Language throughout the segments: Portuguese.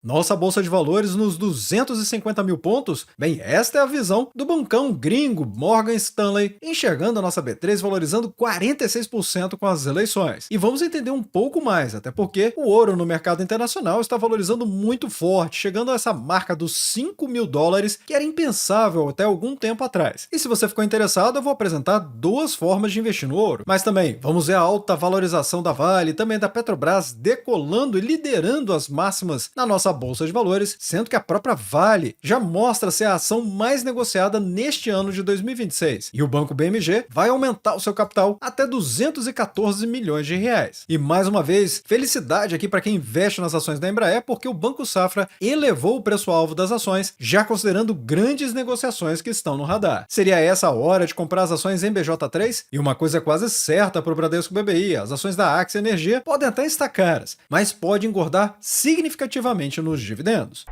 Nossa bolsa de valores nos 250 mil pontos? Bem, esta é a visão do bancão gringo Morgan Stanley, enxergando a nossa B3 valorizando 46% com as eleições. E vamos entender um pouco mais, até porque o ouro no mercado internacional está valorizando muito forte, chegando a essa marca dos 5 mil dólares, que era impensável até algum tempo atrás. E se você ficou interessado, eu vou apresentar duas formas de investir no ouro. Mas também vamos ver a alta valorização da Vale e também da Petrobras decolando e liderando as máximas na nossa bolsa de valores, sendo que a própria Vale já mostra ser a ação mais negociada neste ano de 2026. E o Banco BMG vai aumentar o seu capital até 214 milhões de reais. E mais uma vez, felicidade aqui para quem investe nas ações da Embraer, porque o Banco Safra elevou o preço-alvo das ações, já considerando grandes negociações que estão no radar. Seria essa a hora de comprar as ações em BJ3? E uma coisa é quase certa para o Bradesco BBI, as ações da Axia Energia podem até estar caras, mas pode engordar significativamente nos dividendos.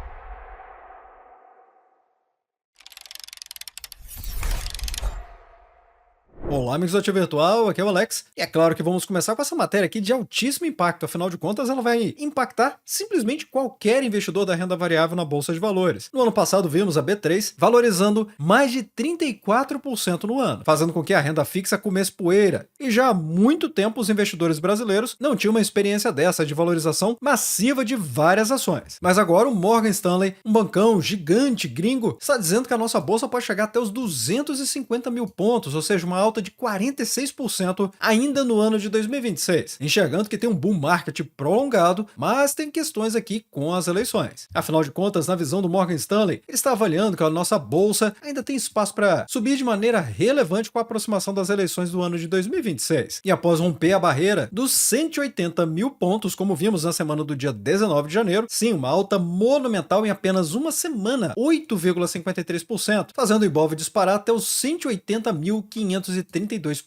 Olá, amigos do Ativo Virtual, aqui é o Alex, e é claro que vamos começar com essa matéria aqui de altíssimo impacto, afinal de contas ela vai impactar simplesmente qualquer investidor da renda variável na Bolsa de Valores. No ano passado vimos a B3 valorizando mais de 34% no ano, fazendo com que a renda fixa comesse poeira, e já há muito tempo os investidores brasileiros não tinham uma experiência dessa de valorização massiva de várias ações. Mas agora o Morgan Stanley, um bancão gigante gringo, está dizendo que a nossa bolsa pode chegar até os 250 mil pontos, ou seja, uma alta de 46% ainda no ano de 2026, enxergando que tem um bull market prolongado, mas tem questões aqui com as eleições. Afinal de contas, na visão do Morgan Stanley, ele está avaliando que a nossa bolsa ainda tem espaço para subir de maneira relevante com a aproximação das eleições do ano de 2026. E após romper a barreira dos 180 mil pontos, como vimos na semana do dia 19 de janeiro, sim, uma alta monumental em apenas uma semana, 8,53%, fazendo o Ibov disparar até os 180.532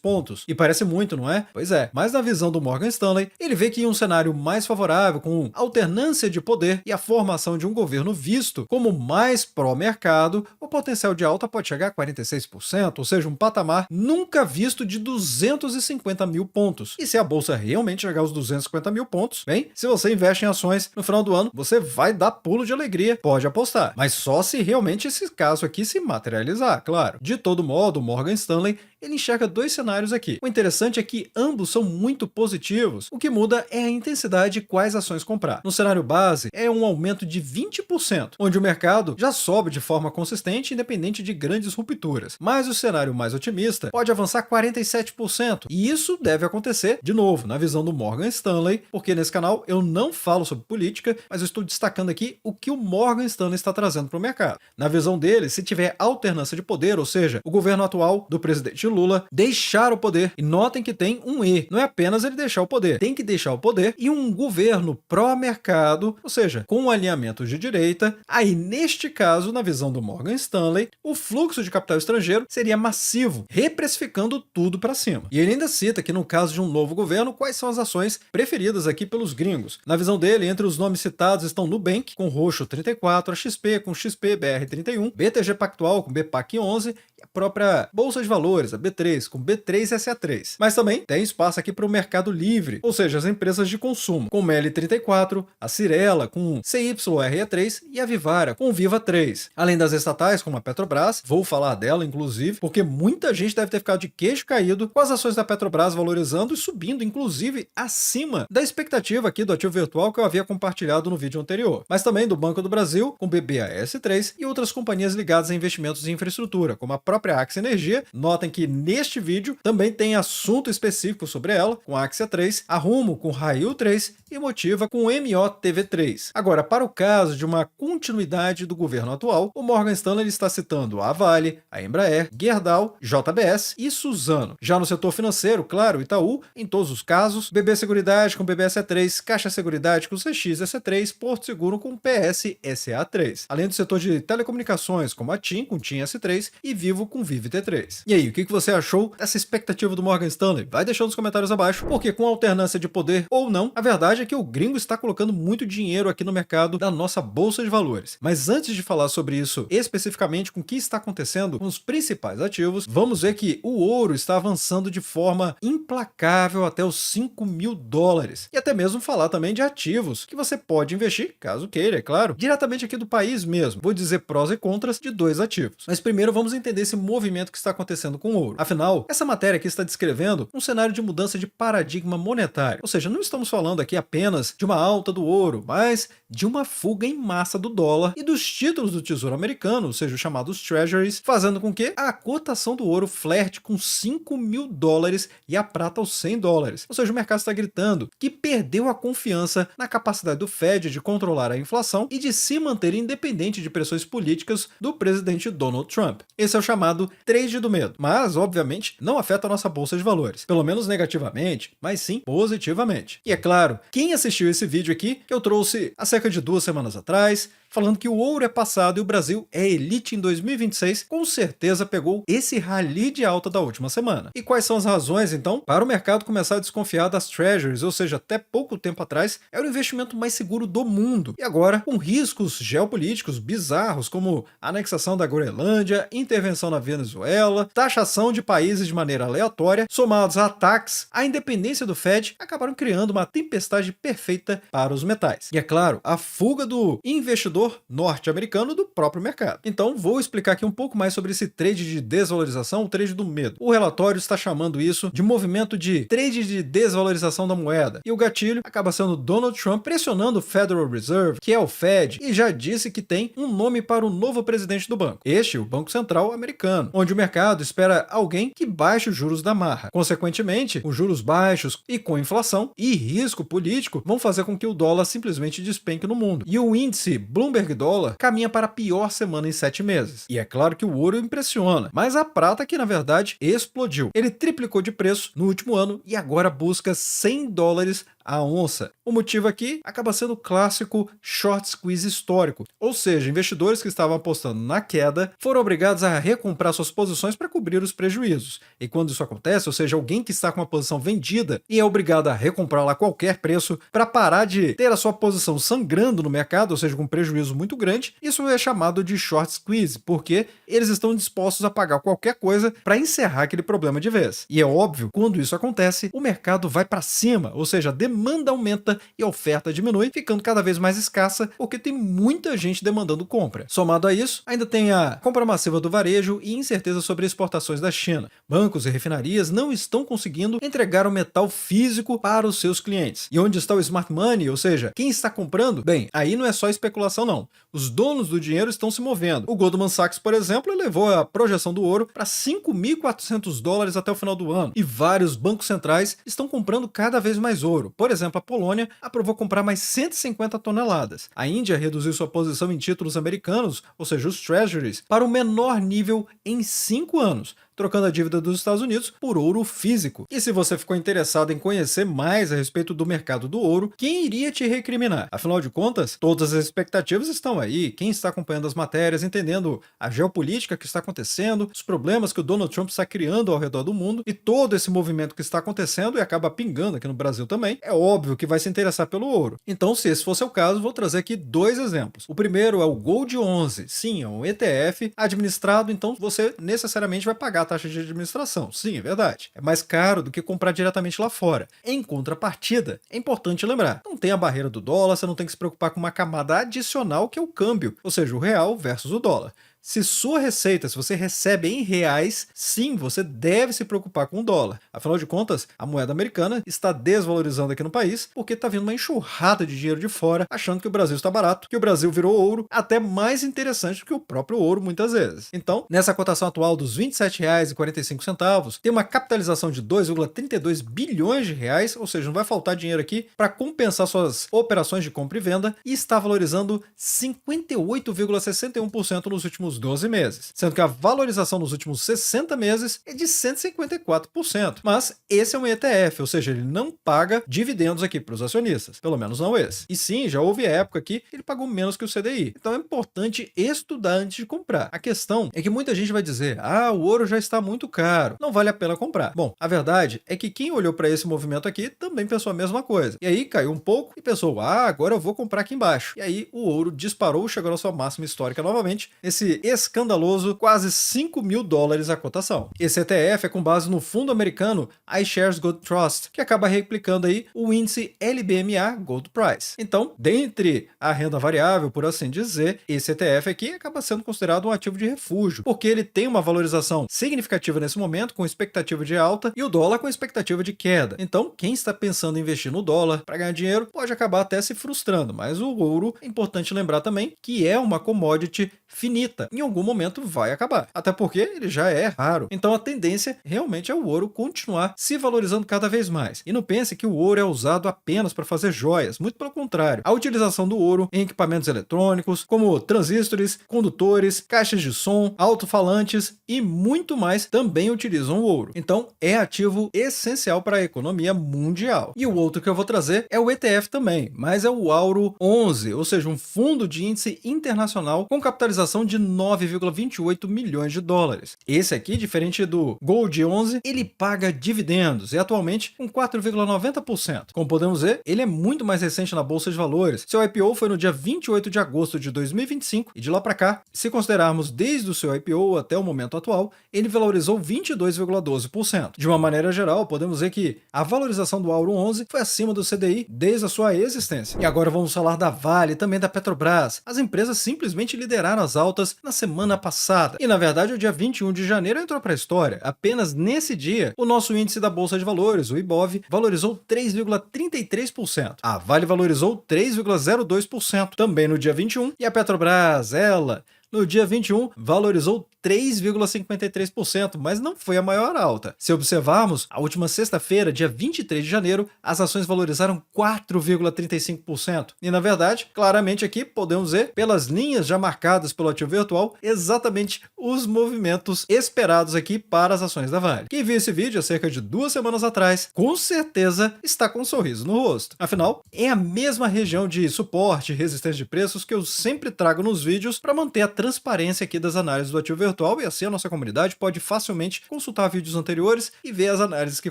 pontos. E parece muito, não é? Pois é, mas na visão do Morgan Stanley, ele vê que em um cenário mais favorável, com alternância de poder e a formação de um governo visto como mais pró-mercado, o potencial de alta pode chegar a 46%, ou seja, um patamar nunca visto de 250 mil pontos. E se a bolsa realmente chegar aos 250 mil pontos, bem, se você investe em ações no final do ano, você vai dar pulo de alegria, pode apostar. Mas só se realmente esse caso aqui se materializar, claro. De todo modo, o Morgan Stanley ele enxerga dois cenários aqui. O interessante é que ambos são muito positivos, o que muda é a intensidade de quais ações comprar. No cenário base, é um aumento de 20%, onde o mercado já sobe de forma consistente, independente de grandes rupturas. Mas o cenário mais otimista pode avançar 47%, e isso deve acontecer, de novo, na visão do Morgan Stanley, porque nesse canal eu não falo sobre política, mas eu estou destacando aqui o que o Morgan Stanley está trazendo para o mercado. Na visão dele, se tiver alternância de poder, ou seja, o governo atual do presidente Lula deixar o poder, e notem que tem um E, não é apenas ele deixar o poder, tem que deixar o poder e um governo pró-mercado, ou seja, com um alinhamento de direita, aí neste caso, na visão do Morgan Stanley, o fluxo de capital estrangeiro seria massivo, reprecificando tudo para cima. E ele ainda cita que no caso de um novo governo, quais são as ações preferidas aqui pelos gringos. Na visão dele, entre os nomes citados estão Nubank, com roxo 34, a XP com XPBR 31, BTG Pactual com BPAC 11 e a própria Bolsa de Valores, a B3, com B3SA3. Mas também tem espaço aqui para o mercado livre, ou seja, as empresas de consumo, com Meli34, a Cirela com CYRE3 e a Vivara com Viva 3. Além das estatais, como a Petrobras, vou falar dela inclusive, porque muita gente deve ter ficado de queixo caído com as ações da Petrobras valorizando e subindo, inclusive acima da expectativa aqui do ativo virtual que eu havia compartilhado no vídeo anterior. Mas também do Banco do Brasil, com BBAS3 e outras companhias ligadas a investimentos em infraestrutura, como a própria Axia Energia. Notem que neste vídeo também tem assunto específico sobre ela, com a Axia 3, a Rumo com Rail 3 e Motiva com MOTV3. Agora, para o caso de uma continuidade do governo atual, o Morgan Stanley está citando a Vale, a Embraer, Gerdau, JBS e Suzano. Já no setor financeiro, claro, Itaú, em todos os casos, BB Seguridade com BBSA3, Caixa Seguridade com CXSA3, Porto Seguro com PSSA3. Além do setor de telecomunicações, como a TIM com TIM S3 e Vivo comparativo com o Vive T3. E aí, o que você achou dessa expectativa do Morgan Stanley? Vai deixando nos comentários abaixo, porque com alternância de poder ou não, a verdade é que o gringo está colocando muito dinheiro aqui no mercado da nossa bolsa de valores. Mas antes de falar sobre isso especificamente com o que está acontecendo com os principais ativos, vamos ver que o ouro está avançando de forma implacável até os 5 mil dólares. E até mesmo falar também de ativos que você pode investir, caso queira, é claro, diretamente aqui do país mesmo. Vou dizer prós e contras de dois ativos. Mas primeiro vamos entender esse movimento que está acontecendo com o ouro. Afinal, essa matéria aqui está descrevendo um cenário de mudança de paradigma monetário. Ou seja, não estamos falando aqui apenas de uma alta do ouro, mas de uma fuga em massa do dólar e dos títulos do Tesouro Americano, ou seja, os chamados Treasuries, fazendo com que a cotação do ouro flerte com 5 mil dólares e a prata aos 100 dólares. Ou seja, o mercado está gritando que perdeu a confiança na capacidade do Fed de controlar a inflação e de se manter independente de pressões políticas do presidente Donald Trump. Esse é o chamado trade do medo, mas, obviamente, não afeta a nossa bolsa de valores, pelo menos negativamente, mas sim positivamente. E é claro, quem assistiu esse vídeo aqui, que eu trouxe há cerca de 2 semanas atrás, falando que o ouro é passado e o Brasil é elite em 2026, com certeza pegou esse rally de alta da última semana. E quais são as razões, então, para o mercado começar a desconfiar das Treasuries, ou seja, até pouco tempo atrás, era o investimento mais seguro do mundo. E agora, com riscos geopolíticos bizarros, como a anexação da Groenlândia, intervenção na Venezuela, taxação de países de maneira aleatória, somados a ataques à independência do Fed, acabaram criando uma tempestade perfeita para os metais. E é claro, a fuga do investidor norte-americano do próprio mercado. Então, vou explicar aqui um pouco mais sobre esse trade de desvalorização, o trade do medo. O relatório está chamando isso de movimento de trade de desvalorização da moeda. E o gatilho acaba sendo Donald Trump pressionando o Federal Reserve, que é o Fed, e já disse que tem um nome para o novo presidente do banco. Este, o Banco Central americano, onde o mercado espera alguém que baixe os juros da marra. Consequentemente, os juros baixos e com inflação e risco político vão fazer com que o dólar simplesmente despenque no mundo. E o índice Bloomberg dólar caminha para a pior semana em 7 meses. E é claro que o ouro impressiona, mas a prata que na verdade explodiu. Ele triplicou de preço no último ano e agora busca 100 dólares a onça. O motivo aqui acaba sendo o clássico short squeeze histórico, ou seja, investidores que estavam apostando na queda foram obrigados a recomprar suas posições para cobrir os prejuízos. E quando isso acontece, ou seja, alguém que está com uma posição vendida e é obrigado a recomprá-la a qualquer preço para parar de ter a sua posição sangrando no mercado, ou seja, com um prejuízo muito grande, isso é chamado de short squeeze, porque eles estão dispostos a pagar qualquer coisa para encerrar aquele problema de vez. E é óbvio, quando isso acontece, o mercado vai para cima, ou seja, a demanda aumenta e a oferta diminui, ficando cada vez mais escassa, porque tem muita gente demandando compra. Somado a isso, ainda tem a compra massiva do varejo e incerteza sobre exportações da China. Bancos e refinarias não estão conseguindo entregar o metal físico para os seus clientes. E onde está o smart money, ou seja, quem está comprando? Bem, aí não é só especulação não. Os donos do dinheiro estão se movendo. O Goldman Sachs, por exemplo, elevou a projeção do ouro para 5.400 dólares até o final do ano. E vários bancos centrais estão comprando cada vez mais ouro. Por exemplo, a Polônia aprovou comprar mais 150 toneladas. A Índia reduziu sua posição em títulos americanos, ou seja, os Treasuries, para o menor nível em 5 anos, trocando a dívida dos Estados Unidos por ouro físico. E se você ficou interessado em conhecer mais a respeito do mercado do ouro, quem iria te recriminar? Afinal de contas, todas as expectativas estão aí. Quem está acompanhando as matérias, entendendo a geopolítica que está acontecendo, os problemas que o Donald Trump está criando ao redor do mundo e todo esse movimento que está acontecendo e acaba pingando aqui no Brasil também, é óbvio que vai se interessar pelo ouro. Então, se esse fosse o caso, vou trazer aqui 2 exemplos. O primeiro é o Gold 11. Sim, é um ETF administrado, então você necessariamente vai pagar a taxa de administração. Sim, é verdade. É mais caro do que comprar diretamente lá fora. Em contrapartida, é importante lembrar, não tem a barreira do dólar, você não tem que se preocupar com uma camada adicional que é o câmbio, ou seja, o real versus o dólar. Se sua receita, se você recebe em reais, sim, você deve se preocupar com o dólar. Afinal de contas, a moeda americana está desvalorizando aqui no país porque está vindo uma enxurrada de dinheiro de fora, achando que o Brasil está barato, que o Brasil virou ouro, até mais interessante do que o próprio ouro muitas vezes. Então, nessa cotação atual dos R$ 27,45, tem uma capitalização de 2,32 bilhões de reais, ou seja, não vai faltar dinheiro aqui para compensar suas operações de compra e venda, e está valorizando 58,61% nos últimos últimos 12 meses, sendo que a valorização nos últimos 60 meses é de 154%. Mas esse é um ETF, ou seja, ele não paga dividendos aqui para os acionistas, pelo menos não esse. E sim, já houve época que ele pagou menos que o CDI. Então é importante estudar antes de comprar. A questão é que muita gente vai dizer: o ouro já está muito caro, não vale a pena comprar. Bom, a verdade é que quem olhou para esse movimento aqui também pensou a mesma coisa. E aí caiu um pouco e pensou: agora eu vou comprar aqui embaixo. E aí o ouro disparou, chegou na sua máxima histórica novamente, esse escandaloso quase $5.000 a cotação. Esse ETF é com base no fundo americano iShares Gold Trust, que acaba replicando aí o índice LBMA Gold Price. Então, dentre a renda variável, por assim dizer, esse ETF aqui acaba sendo considerado um ativo de refúgio, porque ele tem uma valorização significativa nesse momento, com expectativa de alta, e o dólar com expectativa de queda. Então, quem está pensando em investir no dólar para ganhar dinheiro pode acabar até se frustrando, mas o ouro, é importante lembrar também que é uma commodity finita. Em algum momento vai acabar, até porque ele já é raro. Então a tendência realmente é o ouro continuar se valorizando cada vez mais. E não pense que o ouro é usado apenas para fazer joias, muito pelo contrário. A utilização do ouro em equipamentos eletrônicos, como transistores, condutores, caixas de som, alto-falantes e muito mais também utilizam o ouro. Então é ativo essencial para a economia mundial. E o outro que eu vou trazer é o ETF também, mas é o Auro 11, ou seja, um fundo de índice internacional com capitalização de 9,28 milhões de dólares. Esse aqui, diferente do Gold 11, ele paga dividendos e atualmente com 4,90%. Como podemos ver, ele é muito mais recente na Bolsa de Valores. Seu IPO foi no dia 28 de agosto de 2025 e de lá para cá, se considerarmos desde o seu IPO até o momento atual, ele valorizou 22,12%. De uma maneira geral, podemos ver que a valorização do Auro 11 foi acima do CDI desde a sua existência. E agora vamos falar da Vale e também da Petrobras. As empresas simplesmente lideraram as altas na semana passada. E na verdade, o dia 21 de janeiro entrou para a história. Apenas nesse dia, o nosso índice da Bolsa de Valores, o IBOV, valorizou 3,33%. A Vale valorizou 3,02% também no dia 21. E a Petrobras, ela, no dia 21, valorizou 3,53%, mas não foi a maior alta. Se observarmos, a última sexta-feira, dia 23 de janeiro, as ações valorizaram 4,35%. E na verdade, claramente aqui podemos ver, pelas linhas já marcadas pelo ativo virtual, exatamente os movimentos esperados aqui para as ações da Vale. Quem viu esse vídeo há cerca de 2 semanas atrás, com certeza está com um sorriso no rosto. Afinal, é a mesma região de suporte e resistência de preços que eu sempre trago nos vídeos para manter a transparência aqui das análises do ativo virtual, e assim a nossa comunidade pode facilmente consultar vídeos anteriores e ver as análises que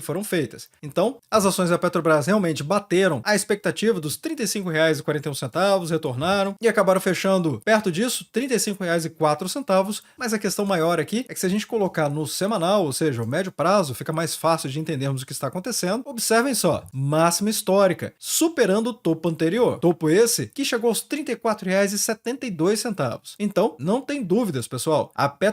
foram feitas. Então, as ações da Petrobras realmente bateram a expectativa dos R$ 35,41, retornaram e acabaram fechando perto disso, R$ 35,04, mas a questão maior aqui é que se a gente colocar no semanal, ou seja, o médio prazo, fica mais fácil de entendermos o que está acontecendo. Observem só, máxima histórica, superando o topo anterior. Topo esse que chegou aos R$ 34,72. Então, não tem dúvidas, pessoal, a Petrobras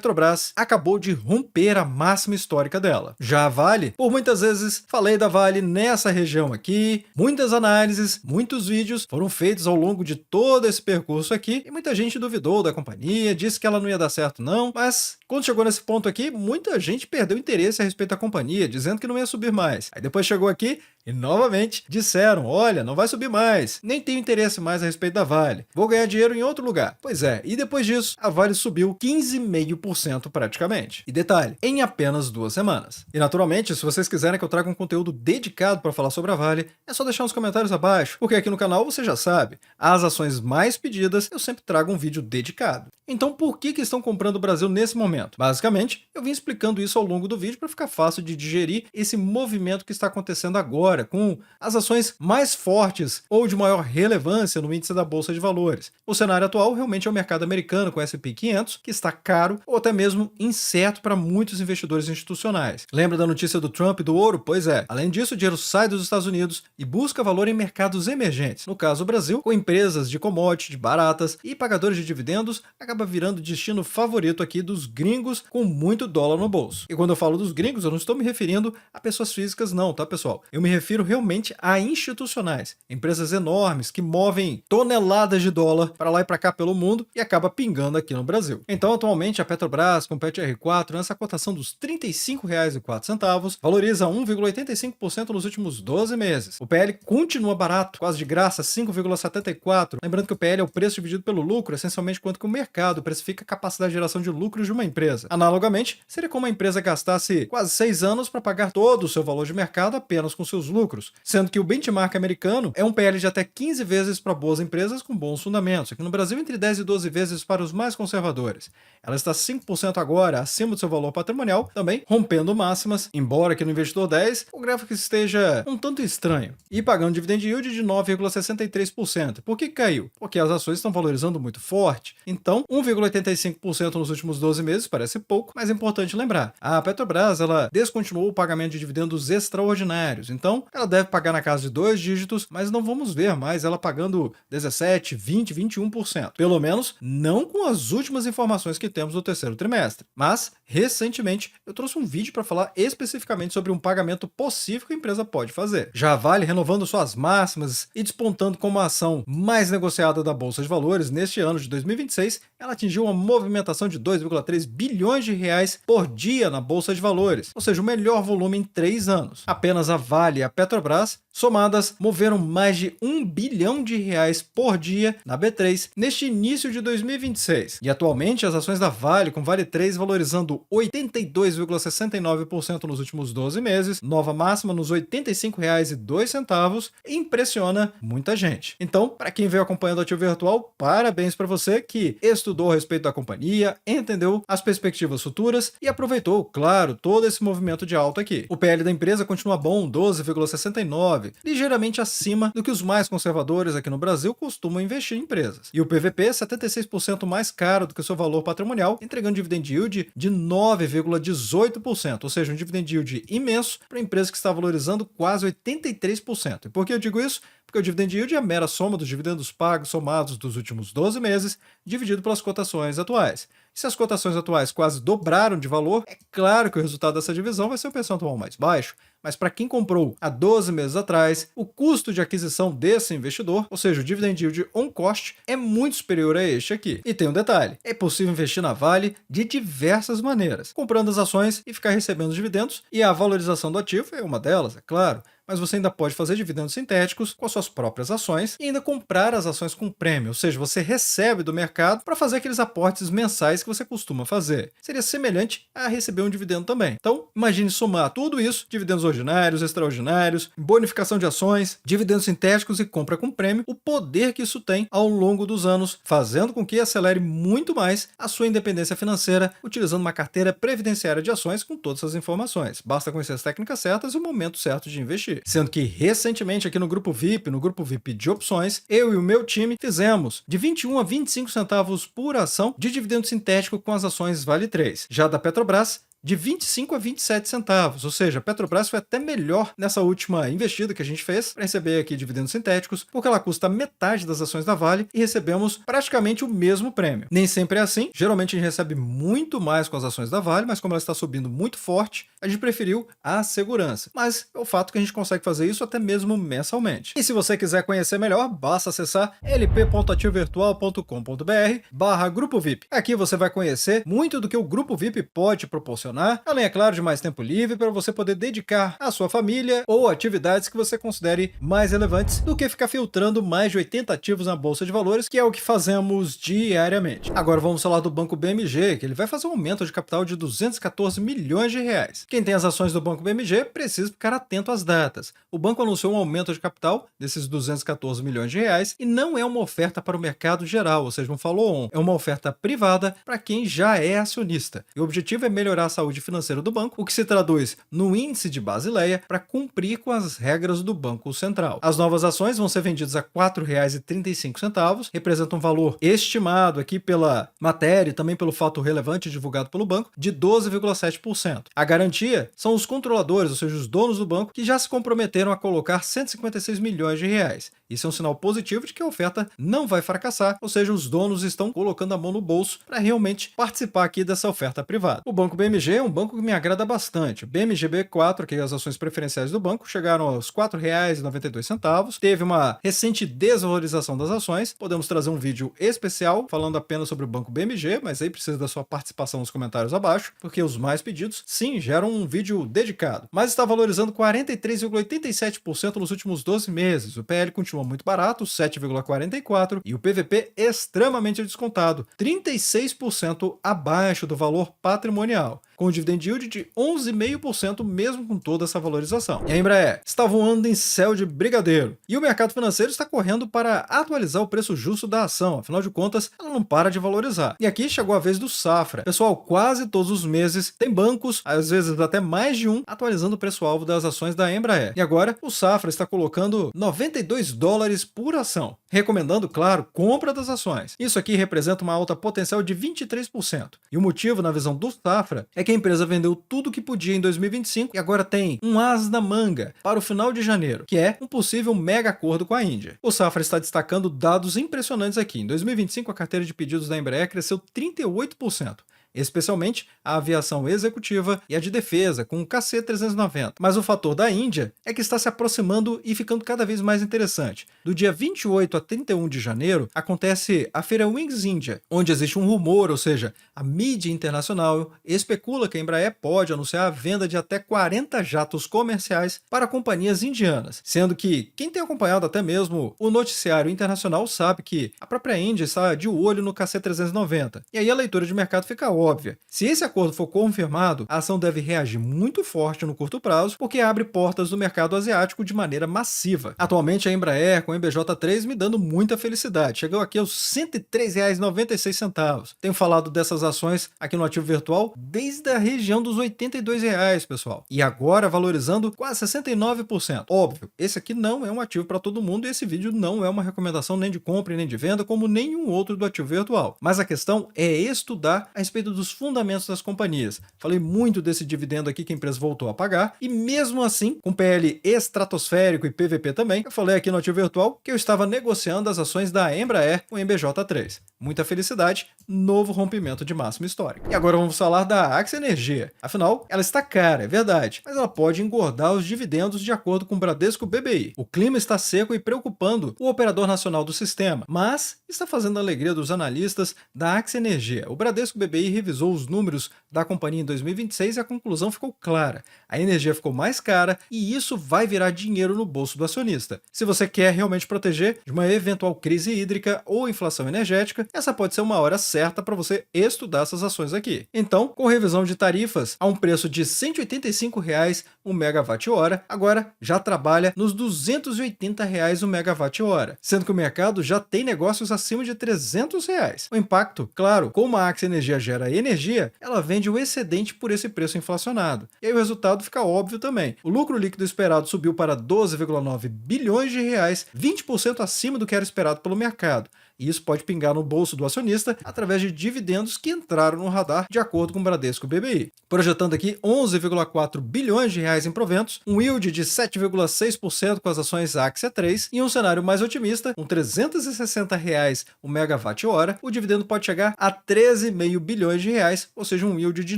acabou de romper a máxima histórica dela. Já a Vale, por muitas vezes falei da Vale nessa região aqui, muitas análises, muitos vídeos foram feitos ao longo de todo esse percurso aqui e muita gente duvidou da companhia, disse que ela não ia dar certo não, mas quando chegou nesse ponto aqui, muita gente perdeu interesse a respeito da companhia, dizendo que não ia subir mais. Aí depois chegou aqui e novamente disseram: olha, não vai subir mais, nem tenho interesse mais a respeito da Vale, vou ganhar dinheiro em outro lugar. Pois é, e depois disso, a Vale subiu 15,5% praticamente. E detalhe, em apenas 2 semanas. E naturalmente, se vocês quiserem que eu traga um conteúdo dedicado para falar sobre a Vale, é só deixar nos comentários abaixo, porque aqui no canal você já sabe, as ações mais pedidas eu sempre trago um vídeo dedicado. Então por que estão comprando o Brasil nesse momento? Basicamente, eu vim explicando isso ao longo do vídeo para ficar fácil de digerir esse movimento que está acontecendo agora, com as ações mais fortes ou de maior relevância no índice da Bolsa de Valores. O cenário atual realmente é o mercado americano com o S&P 500, que está caro ou até mesmo incerto para muitos investidores institucionais. Lembra da notícia do Trump e do ouro? Pois é. Além disso, o dinheiro sai dos Estados Unidos e busca valor em mercados emergentes. No caso, o Brasil, com empresas de commodity, de baratas e pagadores de dividendos, acaba virando destino favorito aqui dos gringos com muito dólar no bolso. E quando eu falo dos gringos, eu não estou me referindo a pessoas físicas não, tá, pessoal? Eu me refiro realmente a institucionais, empresas enormes que movem toneladas de dólar para lá e para cá pelo mundo e acaba pingando aqui no Brasil. Então, atualmente, a Petrobras compete R4 nessa cotação dos R$ 35,04, valoriza 1,85% nos últimos 12 meses. O PL continua barato, quase de graça, 5,74. Lembrando que o PL é o preço dividido pelo lucro, essencialmente quanto que o mercado precifica a capacidade de geração de lucros de uma empresa. Analogamente, seria como a empresa gastasse quase 6 anos para pagar todo o seu valor de mercado apenas com seus lucros, sendo que o benchmark americano é um PL de até 15 vezes para boas empresas com bons fundamentos, aqui no Brasil entre 10 e 12 vezes para os mais conservadores. Ela está 5% agora acima do seu valor patrimonial, também rompendo máximas, embora aqui no Investidor 10 o gráfico esteja um tanto estranho, e pagando dividend yield de 9,63%. Por que caiu? Porque as ações estão valorizando muito forte, então 1,85% nos últimos 12 meses parece pouco, mas é importante lembrar, a Petrobras ela descontinuou o pagamento de dividendos extraordinários, então ela deve pagar na casa de 2 dígitos, mas não vamos ver mais ela pagando 17, 20, 21%. Pelo menos não com as últimas informações que temos do terceiro trimestre. Mas, recentemente, eu trouxe um vídeo para falar especificamente sobre um pagamento possível que a empresa pode fazer. Já a Vale renovando suas máximas e despontando como a ação mais negociada da Bolsa de Valores neste ano de 2026, ela atingiu uma movimentação de 2,3 bilhões de reais por dia na Bolsa de Valores, ou seja, o melhor volume em 3 anos. Apenas a Vale e a Petrobras, somadas, moveram mais de 1 bilhão de reais por dia na B3 neste início de 2026. E atualmente as ações da Vale, com Vale 3 valorizando 82,69% nos últimos 12 meses, nova máxima nos R$ 85,02, impressiona muita gente. Então, para quem veio acompanhando o Ativo Virtual, parabéns para você que estudou a respeito da companhia, entendeu as perspectivas futuras e aproveitou, claro, todo esse movimento de alta aqui. O PL da empresa continua bom, 12,69, ligeiramente acima do que os mais conservadores aqui no Brasil costumam investir em empresas. E o PVP é 76% mais caro do que o seu valor patrimonial, entregando dividend yield de 9,18%, ou seja, um dividend yield imenso para uma empresa que está valorizando quase 83%. E por que eu digo isso? Porque o dividend yield é a mera soma dos dividendos pagos somados dos últimos 12 meses, dividido pelas cotações atuais. Se as cotações atuais quase dobraram de valor, é claro que o resultado dessa divisão vai ser um percentual mais baixo, mas para quem comprou há 12 meses atrás, o custo de aquisição desse investidor, ou seja, o dividend yield on cost, é muito superior a este aqui. E tem um detalhe, é possível investir na Vale de diversas maneiras, comprando as ações e ficar recebendo os dividendos, e a valorização do ativo é uma delas, é claro, mas você ainda pode fazer dividendos sintéticos com as suas próprias ações e ainda comprar as ações com prêmio, ou seja, você recebe do mercado para fazer aqueles aportes mensais que você costuma fazer. Seria semelhante a receber um dividendo também. Então, imagine somar tudo isso, dividendos ordinários, extraordinários, bonificação de ações, dividendos sintéticos e compra com prêmio, o poder que isso tem ao longo dos anos, fazendo com que acelere muito mais a sua independência financeira, utilizando uma carteira previdenciária de ações com todas essas informações. Basta conhecer as técnicas certas e o momento certo de investir. Sendo que recentemente aqui no Grupo VIP de opções, eu e o meu time fizemos de 21 a 25 centavos por ação de dividendo sintético com as ações Vale 3. Já da Petrobras, de 25 a 27 centavos, ou seja, a Petrobras foi até melhor nessa última investida que a gente fez para receber aqui dividendos sintéticos, porque ela custa metade das ações da Vale e recebemos praticamente o mesmo prêmio. Nem sempre é assim, geralmente a gente recebe muito mais com as ações da Vale, mas como ela está subindo muito forte, a gente preferiu a segurança. Mas é o fato que a gente consegue fazer isso até mesmo mensalmente. E se você quiser conhecer melhor, basta acessar lp.ativovirtual.com.br/Grupo VIP. Aqui você vai conhecer muito do que o Grupo VIP pode proporcionar, além, é claro, de mais tempo livre para você poder dedicar à sua família ou atividades que você considere mais relevantes do que ficar filtrando mais de 80 ativos na Bolsa de Valores, que é o que fazemos diariamente. Agora vamos falar do Banco BMG, que ele vai fazer um aumento de capital de 214 milhões de reais. Quem tem as ações do Banco BMG precisa ficar atento às datas. O banco anunciou um aumento de capital desses 214 milhões de reais e não é uma oferta para o mercado geral, ou seja, um follow-on. É uma oferta privada para quem já é acionista. E o objetivo é melhorar a saúde financeira do banco, o que se traduz no índice de Basileia para cumprir com as regras do Banco Central. As novas ações vão ser vendidas a R$ 4,35, representa um valor estimado aqui pela matéria e também pelo fato relevante divulgado pelo banco de 12,7%. A garantia são os controladores, ou seja, os donos do banco, que já se comprometeram a colocar 156 milhões de reais. Isso é um sinal positivo de que a oferta não vai fracassar, ou seja, os donos estão colocando a mão no bolso para realmente participar aqui dessa oferta privada. O Banco BMG é um banco que me agrada bastante. O BMGB4, que as ações preferenciais do banco, chegaram aos R$ 4,92. Teve uma recente desvalorização das ações. Podemos trazer um vídeo especial falando apenas sobre o Banco BMG, mas aí precisa da sua participação nos comentários abaixo, porque os mais pedidos, sim, geram um vídeo dedicado. Mas está valorizando 43,87% nos últimos 12 meses. O PL continua muito barato, 7,44%, e o PVP extremamente descontado, 36% abaixo do valor patrimonial, com o dividend yield de 11,5% mesmo com toda essa valorização. E a Embraer está voando em céu de brigadeiro. E o mercado financeiro está correndo para atualizar o preço justo da ação, afinal de contas, ela não para de valorizar. E aqui chegou a vez do Safra. Pessoal, quase todos os meses tem bancos, às vezes até mais de um, atualizando o preço-alvo das ações da Embraer. E agora, o Safra está colocando $92 por ação, recomendando, claro, compra das ações. Isso aqui representa uma alta potencial de 23%. E o motivo, na visão do Safra, é que a empresa vendeu tudo que podia em 2025 e agora tem um as na manga para o final de janeiro, que é um possível mega acordo com a Índia. O Safra está destacando dados impressionantes aqui. Em 2025, a carteira de pedidos da Embraer cresceu 38%. Especialmente a aviação executiva e a de defesa, com o KC-390. Mas o fator da Índia é que está se aproximando e ficando cada vez mais interessante. Do dia 28 a 31 de janeiro, acontece a Feira Wings India, onde existe um rumor, ou seja, a mídia internacional especula que a Embraer pode anunciar a venda de até 40 jatos comerciais para companhias indianas, sendo que quem tem acompanhado até mesmo o noticiário internacional sabe que a própria Índia está de olho no KC-390. E aí a leitura de mercado fica óbvia. Se esse acordo for confirmado, a ação deve reagir muito forte no curto prazo, porque abre portas do mercado asiático de maneira massiva. Atualmente a Embraer com o MBJ3 me dando muita felicidade, chegou aqui aos R$ 103,96. Tenho falado dessas ações aqui no Ativo Virtual desde a região dos R$ 82, pessoal. E agora valorizando quase 69%. Óbvio, esse aqui não é um ativo para todo mundo e esse vídeo não é uma recomendação nem de compra nem de venda, como nenhum outro do Ativo Virtual. Mas a questão é estudar a respeito dos fundamentos das companhias. Falei muito desse dividendo aqui que a empresa voltou a pagar, e mesmo assim, com PL estratosférico e PVP também, eu falei aqui no Ativo Virtual que eu estava negociando as ações da Embraer com MBJ3. Muita felicidade, novo rompimento de máximo histórico. E agora vamos falar da Axia Energia. Afinal, ela está cara, é verdade, mas ela pode engordar os dividendos de acordo com o Bradesco BBI. O clima está seco e preocupando o operador nacional do sistema, mas está fazendo a alegria dos analistas da Axia Energia. O Bradesco BBI revisou os números da companhia em 2026 e a conclusão ficou clara. A energia ficou mais cara e isso vai virar dinheiro no bolso do acionista. Se você quer realmente proteger de uma eventual crise hídrica ou inflação energética, essa pode ser uma hora certa para você estudar essas ações aqui. Então, com revisão de tarifas a um preço de R$ 185,00 o megawatt-hora, agora já trabalha nos R$ 280,00 o megawatt-hora, sendo que o mercado já tem negócios acima de R$ 300,00. O impacto, claro, como a Axia Energia gera energia, ela vende o excedente por esse preço inflacionado. E aí o resultado fica óbvio também. O lucro líquido esperado subiu para 12,9 bilhões de reais, 20% acima do que era esperado pelo mercado. E isso pode pingar no bolso do acionista através de dividendos que entraram no radar, de acordo com o Bradesco BBI. Projetando aqui 11,4 bilhões de reais em proventos, um yield de 7,6% com as ações Axia 3 e um cenário mais otimista, com R$ 360,00 o megawatt-hora, o dividendo pode chegar a 13,5 bilhões de reais, ou seja, um yield de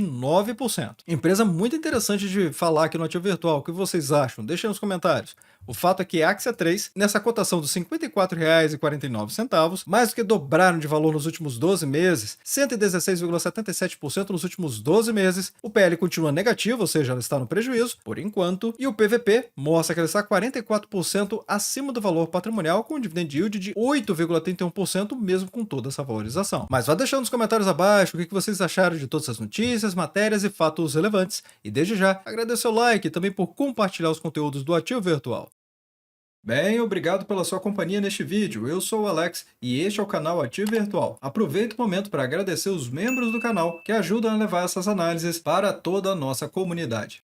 9%. Empresa muito interessante de falar aqui no Ativo Virtual. O que vocês acham? Deixem nos comentários. O fato é que a Axia 3, nessa cotação dos R$ 54,49, mais do que dobraram de valor nos últimos 12 meses, 116,77% nos últimos 12 meses, o PL continua negativo, ou seja, ela está no prejuízo, por enquanto, e o PVP mostra que ela está 44% acima do valor patrimonial, com um dividend yield de 8,31%, mesmo com toda essa valorização. Mas vá deixando nos comentários abaixo o que vocês acharam de todas essas notícias, matérias e fatos relevantes, e desde já, agradeço o like e também por compartilhar os conteúdos do Ativo Virtual. Bem, obrigado pela sua companhia neste vídeo. Eu sou o Alex e este é o canal Ativo Virtual. Aproveito o momento para agradecer os membros do canal que ajudam a levar essas análises para toda a nossa comunidade.